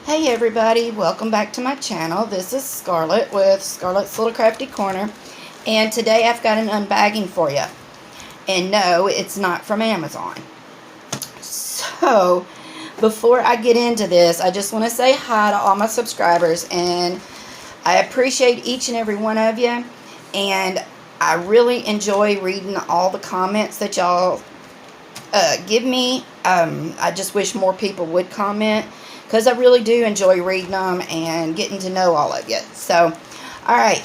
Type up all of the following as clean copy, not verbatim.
Hey everybody, welcome back to my channel. This is Scarlett with Scarlett's Little Crafty Corner, and today I've got an unbagging for you. And no, it's not from Amazon. So, before I get into this, I just want to say hi to all my subscribers, and I appreciate each and every one of you, and I really enjoy reading all the comments that y'all give me. I just wish more people would comment, because I really do enjoy reading them and getting to know all of you. So, alright.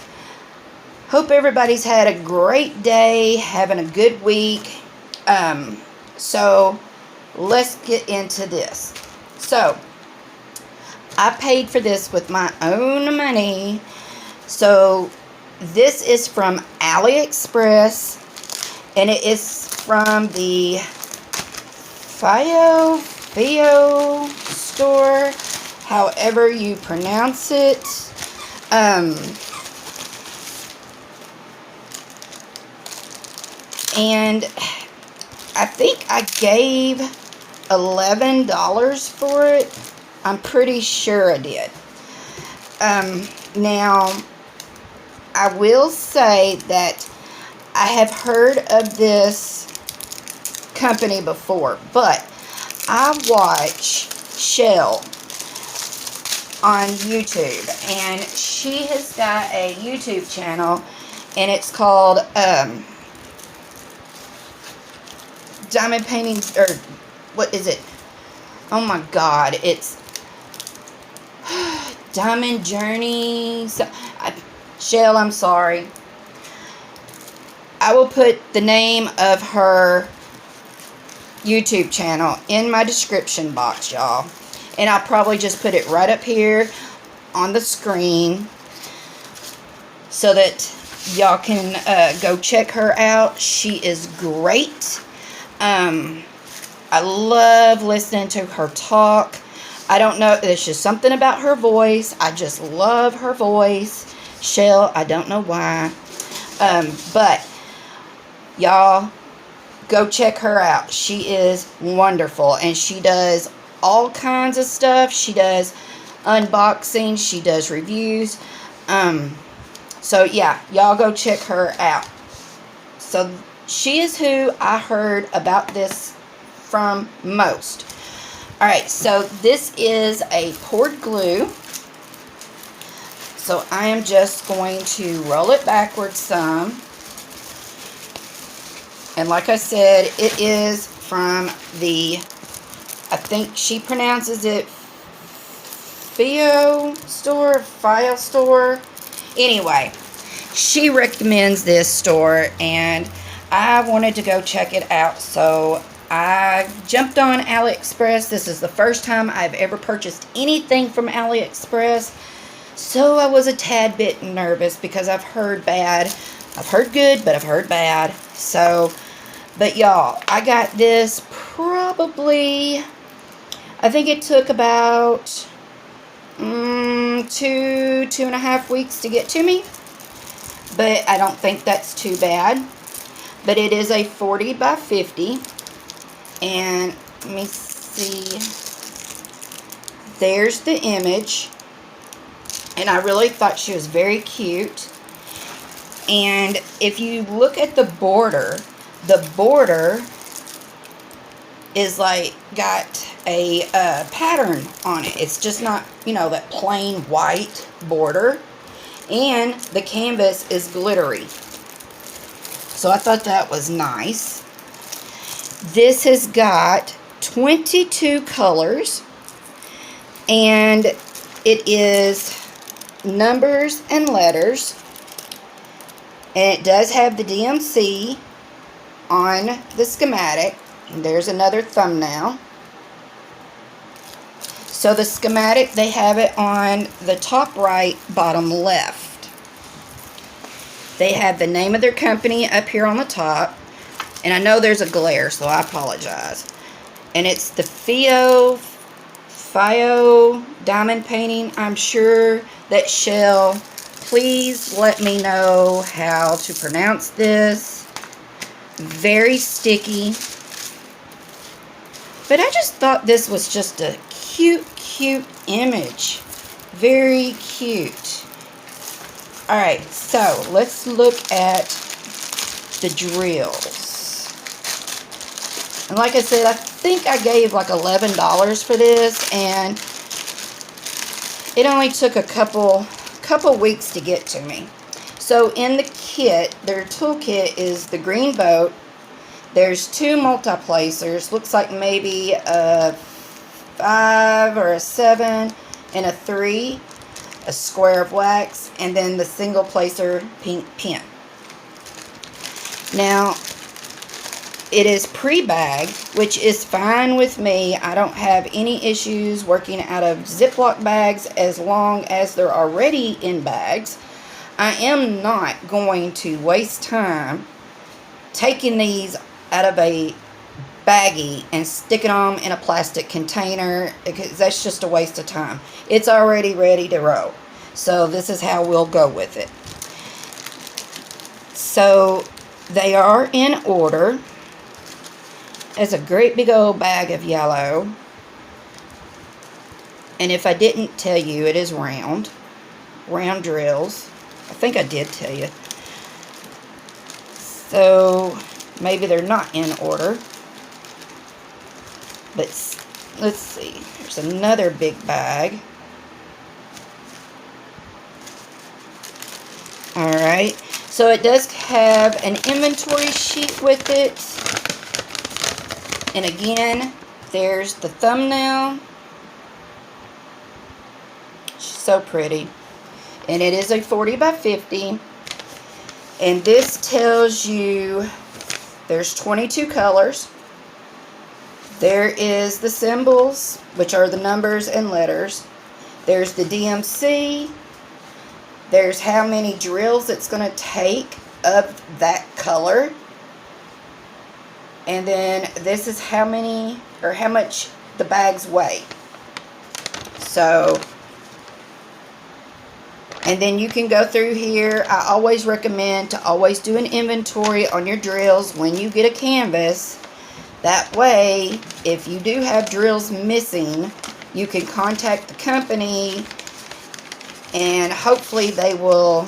Hope everybody's had a great day, having a good week. So, let's get into this. So, I paid for this with my own money. So, this is from AlliExpress, and it is from the Fio store, however you pronounce it. And I think I gave $11 for it. I'm pretty sure I did. Now, I will say that I have heard of this company before, but I watch Shell on YouTube, and she has got a YouTube channel, and it's called Diamond Painting, or what is it? Oh my God, it's Diamond Journey. Shell, I'm sorry. I will put the name of her YouTube channel in my description box, y'all, and I'll probably just put it right up here on the screen so that y'all can go check her out. She is great. I love listening to her talk. I don't know, there's just something about her voice. I just love her voice. Shell, I don't know why, but y'all, go check her out. She is wonderful, and she does all kinds of stuff. She does unboxing, she does reviews. So yeah, y'all go check her out. So she is who I heard about this from most. Alright, so this is a poured glue. So I am just going to roll it backwards some. And like I said, it is from the, I think she pronounces it Fio store. Anyway, she recommends this store, and I wanted to go check it out. So I jumped on AlliExpress. This is the first time I've ever purchased anything from AlliExpress. So I was a tad bit nervous because I've heard bad. I've heard good, but I've heard bad. So, but y'all, I got this probably, I think it took about 2.5 weeks to get to me. But I don't think that's too bad. But it is a 40 by 50. And let me see. There's the image. And I really thought she was very cute. And if you look at the border is like got a pattern on it. It's just not, you know, that plain white border. And the canvas is glittery. So I thought that was nice. This has got 22 colors. And it is numbers and letters. And it does have the DMC on the schematic. And there's another thumbnail. So the schematic, they have it on the top right, bottom left. They have the name of their company up here on the top. And I know there's a glare, so I apologize. And it's the Fio diamond painting. I'm sure that Shell, please let me know how to pronounce this. Very sticky. But I just thought this was just a cute image. Very cute. Alright, so let's look at the drills. And like I said, I think I gave like $11 for this, and it only took a couple weeks to get to me. So in the kit, their toolkit is the green boat. There's 2 multi-placers. Looks like maybe a 5 or a 7 and a 3. A square of wax, and then the single placer pink pin. Now, it is pre-bagged, which is fine with me. I don't have any issues working out of Ziploc bags as long as they're already in bags. I am not going to waste time taking these out of a baggie and sticking them in a plastic container, because that's just a waste of time. It's already ready to roll. So this is how we'll go with it. So they are in order. It's a great big old bag of yellow. And if I didn't tell you, it is round drills. I think I did tell you. So maybe they're not in order. But let's see. There's another big bag. Alright. So it does have an inventory sheet with it. And again, there's the thumbnail. She's so pretty. And it is a 40 by 50. And this tells you there's 22 colors. There is the symbols, which are the numbers and letters. There's the DMC. There's how many drills it's going to take of that color. And then this is how many, or how much the bags weigh. So, and then you can go through here. I always recommend to always do an inventory on your drills when you get a canvas. That way, if you do have drills missing, you can contact the company and hopefully they will,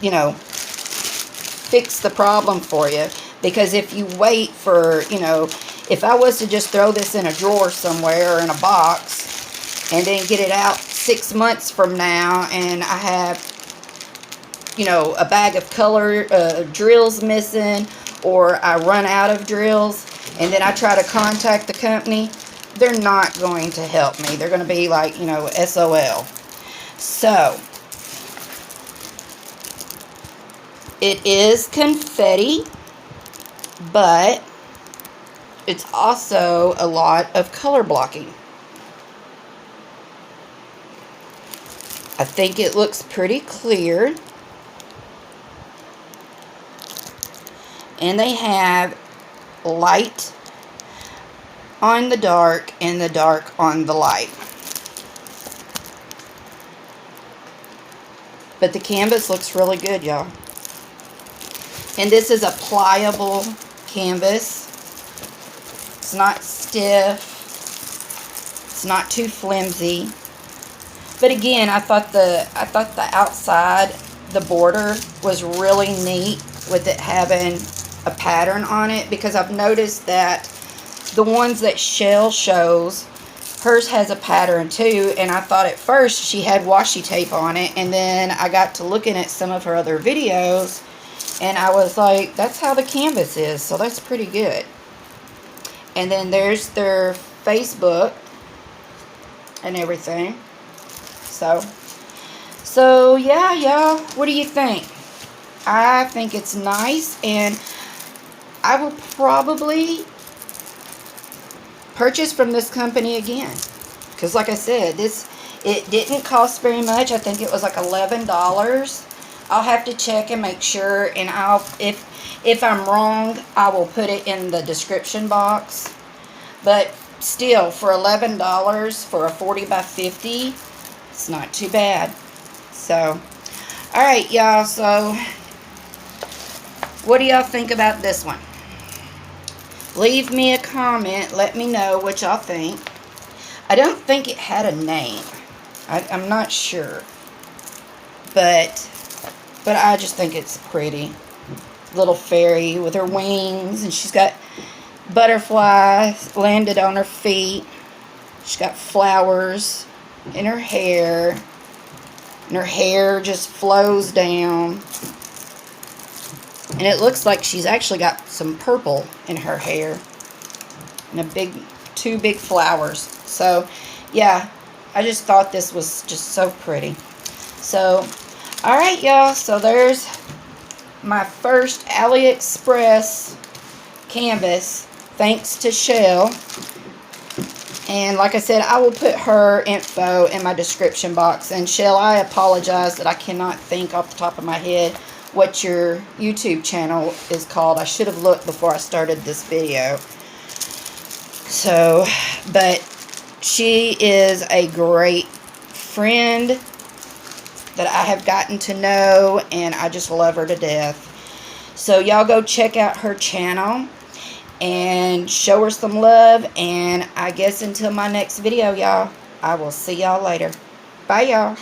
you know, fix the problem for you. Because if you wait for, you know, if I was to just throw this in a drawer somewhere or in a box and then get it out 6 months from now and I have, you know, a bag of color drills missing, or I run out of drills and then I try to contact the company, they're not going to help me. They're going to be like, you know, SOL. So, it is confetti, but it's also a lot of color blocking. I think it looks pretty clear. And they have light on the dark and the dark on the light. But the canvas looks really good, y'all. And this is a pliable canvas. It's not stiff. It's not too flimsy. But again, I thought the outside, the border was really neat with it having a pattern on it, because I've noticed that the ones that Shell shows, hers has a pattern too, and I thought at first she had washi tape on it, and then I got to looking at some of her other videos and I was like, that's how the canvas is, so that's pretty good. And then there's their Facebook and everything. So yeah, y'all, what do you think? I think it's nice, and I will probably purchase from this company again, because like I said, it didn't cost very much. I think it was like $11. I'll have to check and make sure, and if I'm wrong, I will put it in the description box. But still, for $11 for a 40 by 50, it's not too bad. So, alright y'all, so what do y'all think about this one? Leave me a comment. Let me know what y'all think. I don't think it had a name. I'm not sure. But I just think it's pretty. Little fairy with her wings. And she's got butterflies landed on her feet. She's got flowers in her hair. And her hair just flows down. And it looks like she's actually got some purple in her hair. And two big flowers. So, yeah, I just thought this was just so pretty. So, alright, y'all. So, there's my first AlliExpress canvas. Thanks to Shell. And like I said, I will put her info in my description box. And Shell, I apologize that I cannot think off the top of my head what your YouTube channel is called. I should have looked before I started this video. So, but she is a great friend that I have gotten to know, and I just love her to death. So y'all go check out her channel and show her some love. And I guess until my next video, y'all, I will see y'all later. Bye, y'all.